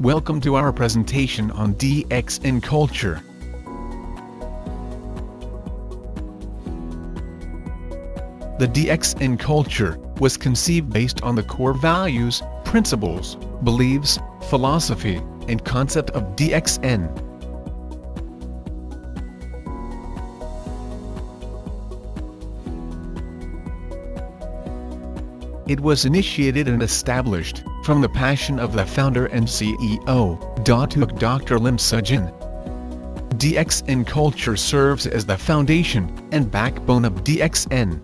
Welcome to our presentation on DXN Culture. The DXN Culture was conceived based on the core values, principles, beliefs, philosophy, and concept of DXN. It was initiated and established from the passion of the founder and CEO, Dr. Lim Sujin. DXN Culture serves as the foundation and backbone of DXN.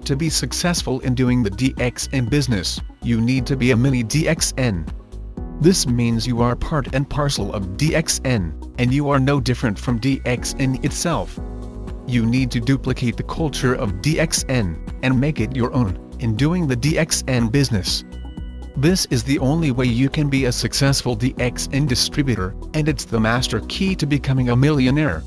To be successful in doing the DXN business, you need to be a mini DXN. This means you are part and parcel of DXN, and you are no different from DXN itself. You need to duplicate the culture of DXN, and make it your own, in doing the DXN business. This is the only way you can be a successful DXN distributor, and it's the master key to becoming a millionaire.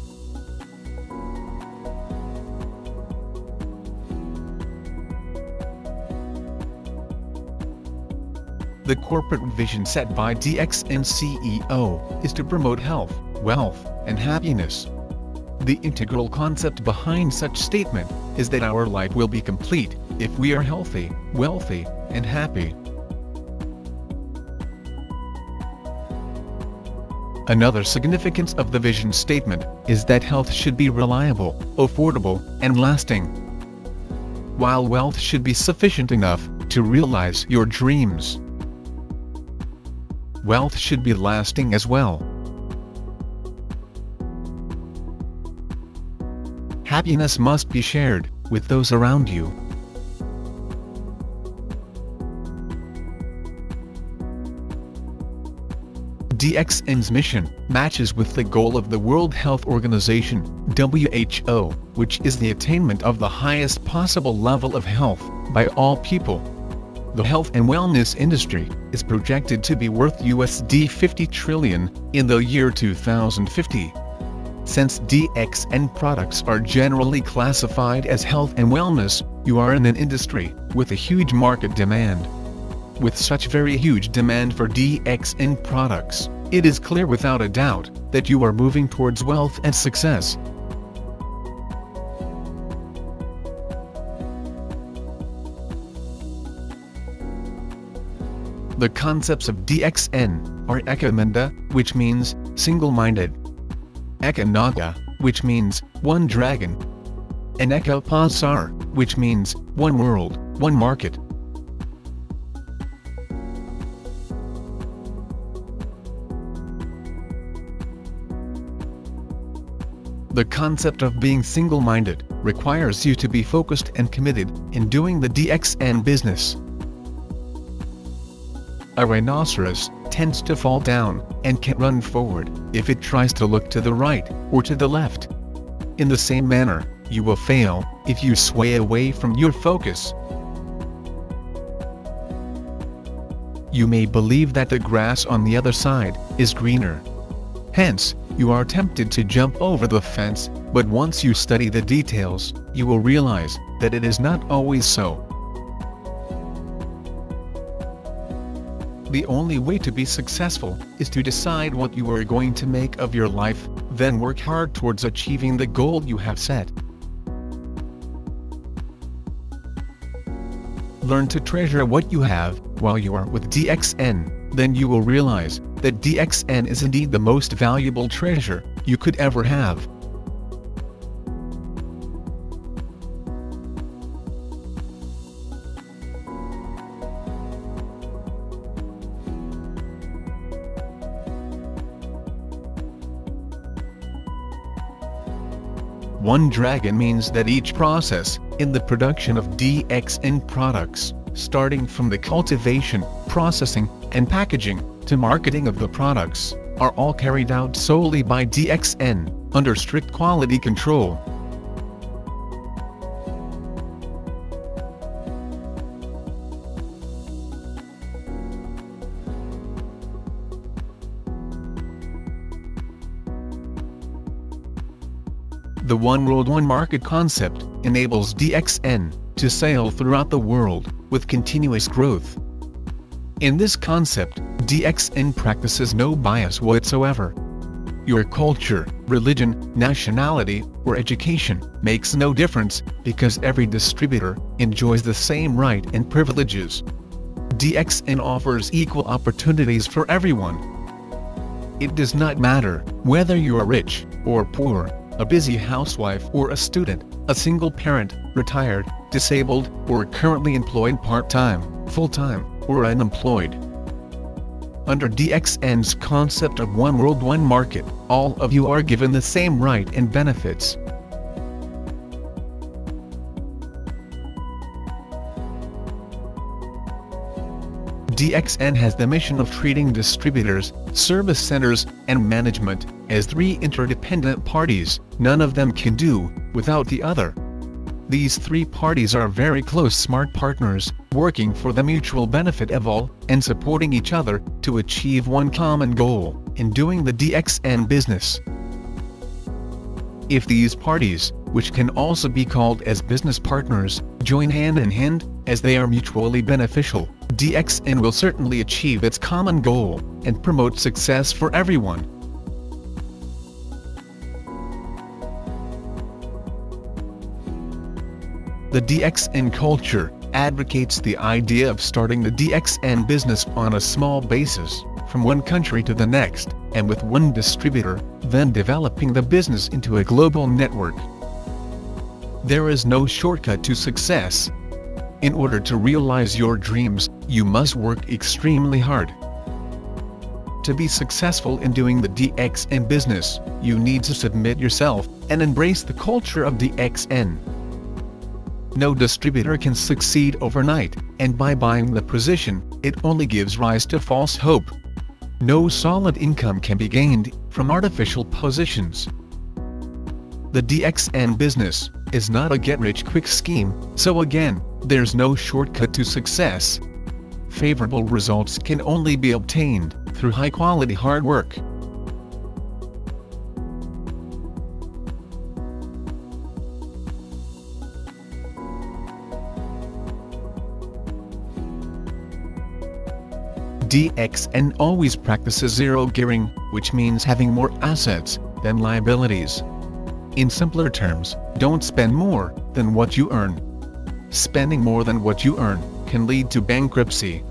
The corporate vision set by DXN CEO is to promote health, wealth, and happiness. The integral concept behind such statement is that our life will be complete if we are healthy, wealthy, and happy. Another significance of the vision statement is that health should be reliable, affordable, and lasting, while wealth should be sufficient enough to realize your dreams. Wealth should be lasting as well. Happiness must be shared with those around you. DXN's mission matches with the goal of the World Health Organization, WHO, which is the attainment of the highest possible level of health by all people. The health and wellness industry is projected to be worth USD 50 trillion in the year 2050. Since DXN products are generally classified as health and wellness, you are in an industry with a huge market demand. With such very huge demand for DXN products, it is clear without a doubt that you are moving towards wealth and success. The concepts of DXN are Ekamanda, which means single-minded, Ekanaga, which means one dragon, and Ekapasar, which means one world, one market. The concept of being single-minded requires you to be focused and committed in doing the DXN business. A rhinoceros tends to fall down and can't run forward if it tries to look to the right or to the left. In the same manner, you will fail if you sway away from your focus. You may believe that the grass on the other side is greener. Hence, you are tempted to jump over the fence, but once you study the details, you will realize that it is not always so. The only way to be successful is to decide what you are going to make of your life, then work hard towards achieving the goal you have set. Learn to treasure what you have while you are with DXN, then you will realize that DXN is indeed the most valuable treasure you could ever have. One dragon means that each process in the production of DXN products, starting from the cultivation, processing, and packaging, to marketing of the products, are all carried out solely by DXN, under strict quality control. The One World One Market concept enables DXN to sail throughout the world with continuous growth. In this concept, DXN practices no bias whatsoever. Your culture, religion, nationality, or education makes no difference, because every distributor enjoys the same right and privileges. DXN offers equal opportunities for everyone. It does not matter whether you are rich or poor, a busy housewife or a student, a single parent, retired, disabled, or currently employed part-time, full-time, or unemployed. Under DXN's concept of one world, one market, all of you are given the same right and benefits. DXN has the mission of treating distributors, service centers, and management as three interdependent parties. None of them can do without the other. These three parties are very close, smart partners, working for the mutual benefit of all, and supporting each other to achieve one common goal in doing the DXN business. If these parties, which can also be called as business partners, join hand in hand, as they are mutually beneficial, DXN will certainly achieve its common goal and promote success for everyone. The DXN culture advocates the idea of starting the DXN business on a small basis, from one country to the next, and with one distributor, then developing the business into a global network. There is no shortcut to success. In order to realize your dreams, you must work extremely hard. To be successful in doing the DXN business, you need to submit yourself and embrace the culture of DXN. No distributor can succeed overnight, and by buying the position, it only gives rise to false hope. No solid income can be gained from artificial positions. The DXN business is not a get-rich-quick scheme, so again, there's no shortcut to success. Favorable results can only be obtained through high-quality hard work. DXN always practices zero gearing, which means having more assets than liabilities. In simpler terms, don't spend more than what you earn. Spending more than what you earn can lead to bankruptcy.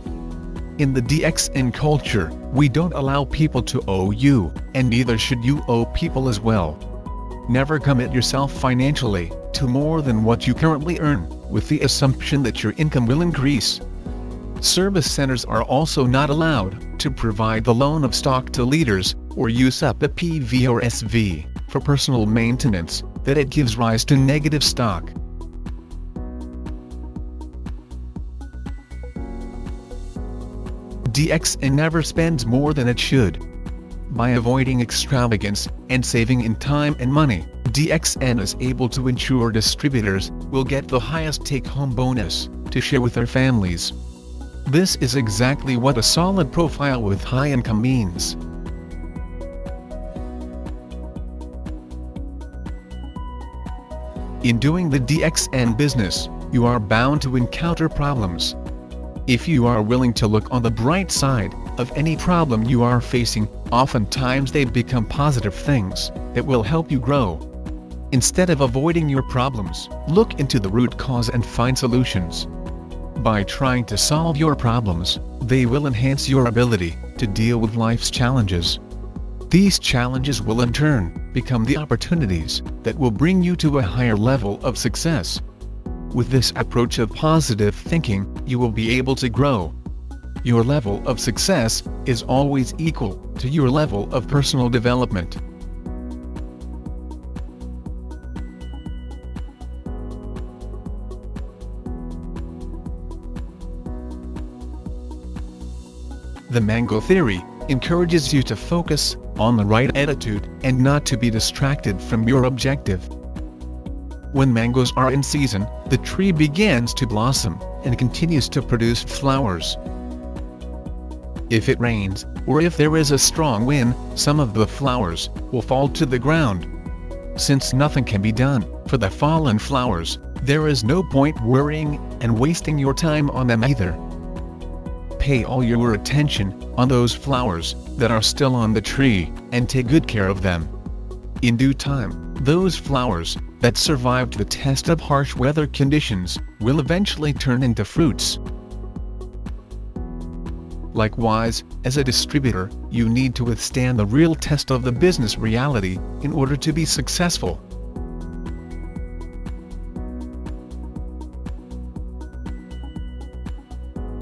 In the DXN culture, we don't allow people to owe you, and neither should you owe people as well. Never commit yourself financially to more than what you currently earn, with the assumption that your income will increase. Service centers are also not allowed to provide the loan of stock to leaders, or use up a PV or SV for personal maintenance, that it gives rise to negative stock. DXN never spends more than it should. By avoiding extravagance and saving in time and money, DXN is able to ensure distributors will get the highest take-home bonus to share with their families. This is exactly what a solid profile with high income means. In doing the DXN business, you are bound to encounter problems. If you are willing to look on the bright side of any problem you are facing, oftentimes they become positive things that will help you grow. Instead of avoiding your problems, look into the root cause and find solutions. By trying to solve your problems, they will enhance your ability to deal with life's challenges. These challenges will in turn become the opportunities that will bring you to a higher level of success. With this approach of positive thinking, you will be able to grow. Your level of success is always equal to your level of personal development. The mango theory encourages you to focus on the right attitude and not to be distracted from your objective. When mangoes are in season, the tree begins to blossom and continues to produce flowers. If it rains, or if there is a strong wind, some of the flowers will fall to the ground. Since nothing can be done for the fallen flowers, there is no point worrying and wasting your time on them either. pay all your attention on those flowers that are still on the tree, and take good care of them. In due time, those flowers that survived the test of harsh weather conditions will eventually turn into fruits. Likewise, as a distributor, you need to withstand the real test of the business reality in order to be successful.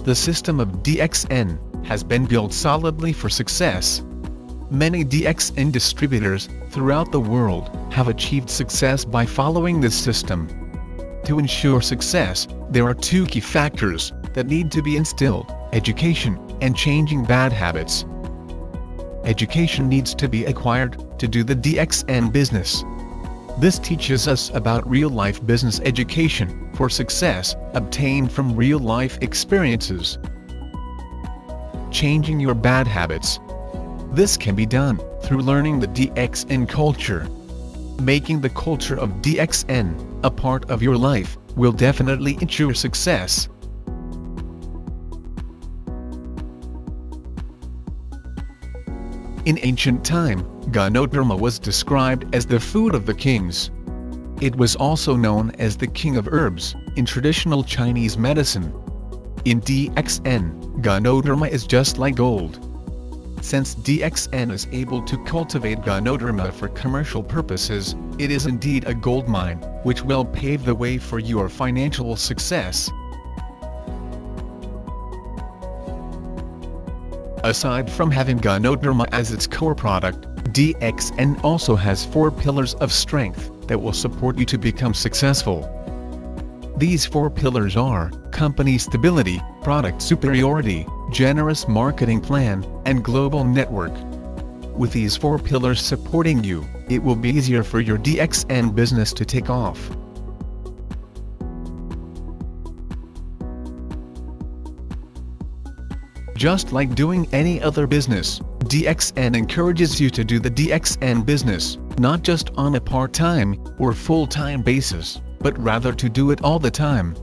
The system of DXN has been built solidly for success. Many DXN distributors throughout the world have achieved success by following this system. To ensure success, there are two key factors that need to be instilled: education and changing bad habits. Education needs to be acquired to do the DXN business. This teaches us about real-life business education for success obtained from real-life experiences. Changing your bad habits. This can be done through learning the DXN culture. Making the culture of DXN a part of your life will definitely ensure success. In ancient time, Ganoderma was described as the food of the kings. It was also known as the king of herbs in traditional Chinese medicine. In DXN, Ganoderma is just like gold. Since DXN is able to cultivate Ganoderma for commercial purposes, it is indeed a gold mine, which will pave the way for your financial success. Aside from having Ganoderma as its core product, DXN also has 4 pillars of strength that will support you to become successful. These 4 pillars are company stability, product superiority, generous marketing plan, and global network. With these 4 pillars supporting you, it will be easier for your DXN business to take off. Just like doing any other business, DXN encourages you to do the DXN business, not just on a part-time or full-time basis, but rather to do it all the time.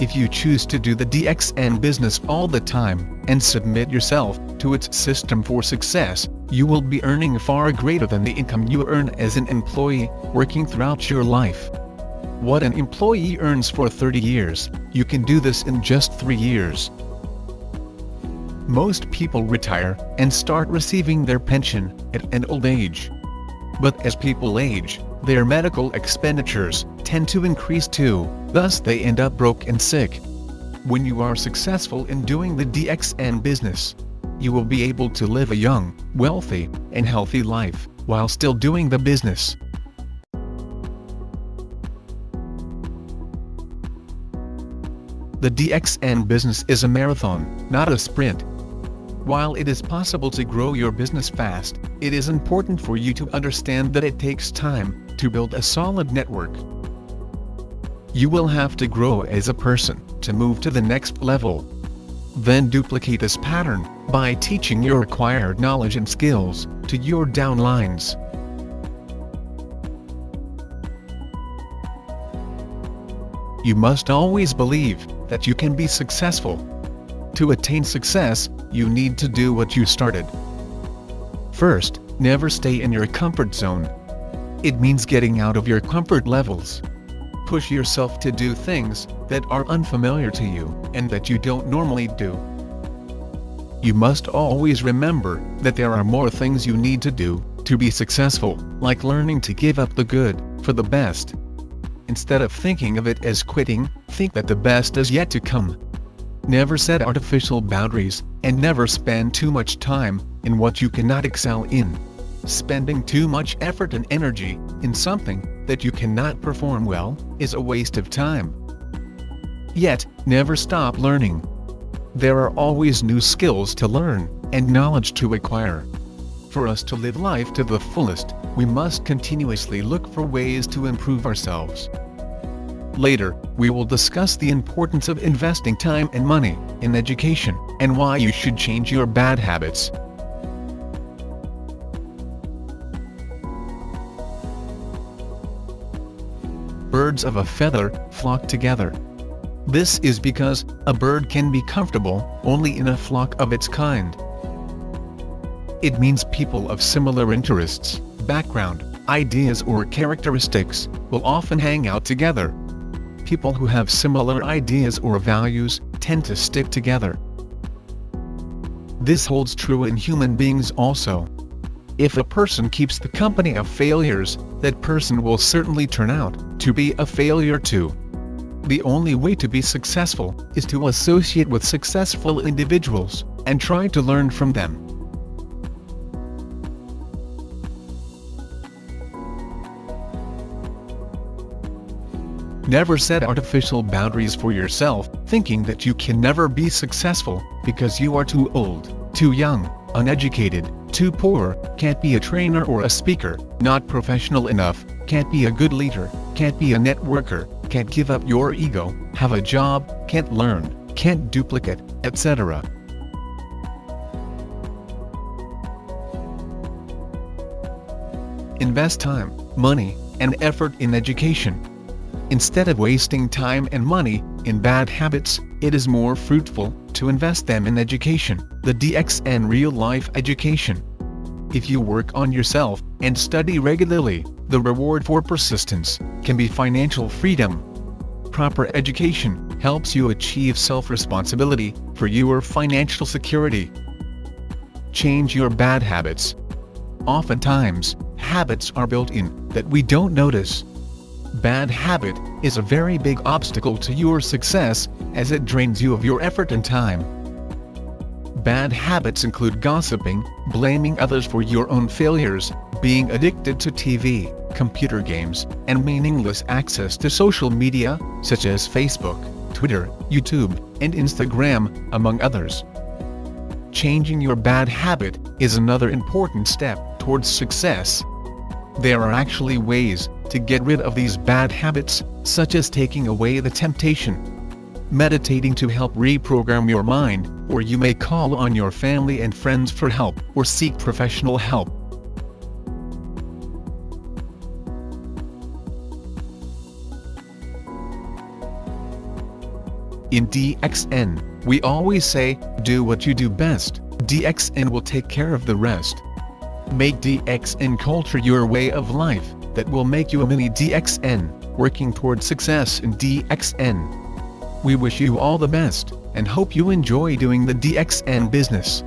If you choose to do the DXN business all the time and submit yourself to its system for success, you will be earning far greater than the income you earn as an employee working throughout your life. What an employee earns for 30 years, you can do this in just 3 years. Most people retire and start receiving their pension at an old age. But as people age, their medical expenditures tend to increase too, thus they end up broke and sick. When you are successful in doing the DXN business, you will be able to live a young, wealthy, and healthy life while still doing the business. The DXN business is a marathon, not a sprint. While it is possible to grow your business fast, it is important for you to understand that it takes time to build a solid network. You will have to grow as a person to move to the next level. Then duplicate this pattern by teaching your acquired knowledge and skills to your downlines. You must always believe that you can be successful. To attain success, you need to do what you started. First, never stay in your comfort zone. It means getting out of your comfort levels. Push yourself to do things that are unfamiliar to you and that you don't normally do. You must always remember that there are more things you need to do to be successful, like learning to give up the good for the best. Instead of thinking of it as quitting, think that the best is yet to come. Never set artificial boundaries, and never spend too much time in what you cannot excel in. Spending too much effort and energy in something that you cannot perform well is a waste of time. Yet, never stop learning. There are always new skills to learn and knowledge to acquire. For us to live life to the fullest, we must continuously look for ways to improve ourselves. Later, we will discuss the importance of investing time and money in education, and why you should change your bad habits. birds of a feather flock together. This is because a bird can be comfortable only in a flock of its kind. It means people of similar interests, background, ideas or characteristics will often hang out together. People who have similar ideas or values tend to stick together. This holds true in human beings also. If a person keeps the company of failures, that person will certainly turn out to be a failure too. The only way to be successful is to associate with successful individuals and try to learn from them. Never set artificial boundaries for yourself, thinking that you can never be successful because you are too old, too young, uneducated, too poor, can't be a trainer or a speaker, not professional enough, can't be a good leader, can't be a networker, can't give up your ego, have a job, can't learn, can't duplicate, etc. Invest time, money, and effort in education. Instead of wasting time and money in bad habits, it is more fruitful to invest them in education, the DXN real-life education. If you work on yourself and study regularly, the reward for persistence can be financial freedom. Proper education helps you achieve self-responsibility for your financial security. Change your bad habits. Oftentimes, habits are built in that we don't notice. Bad habit is a very big obstacle to your success as it drains you of your effort and time. Bad habits include gossiping, blaming others for your own failures, being addicted to TV, computer games, and meaningless access to social media, such as Facebook, Twitter, YouTube, and Instagram, among others. Changing your bad habit is another important step towards success. There are actually ways to get rid of these bad habits, such as taking away the temptation, meditating to help reprogram your mind, or you may call on your family and friends for help or seek professional help. In DXN, we always say, do what you do best, DXN will take care of the rest. Make DXN Culture your way of life that will make you a mini DXN, working toward success in DXN. We wish you all the best, and hope you enjoy doing the DXN business.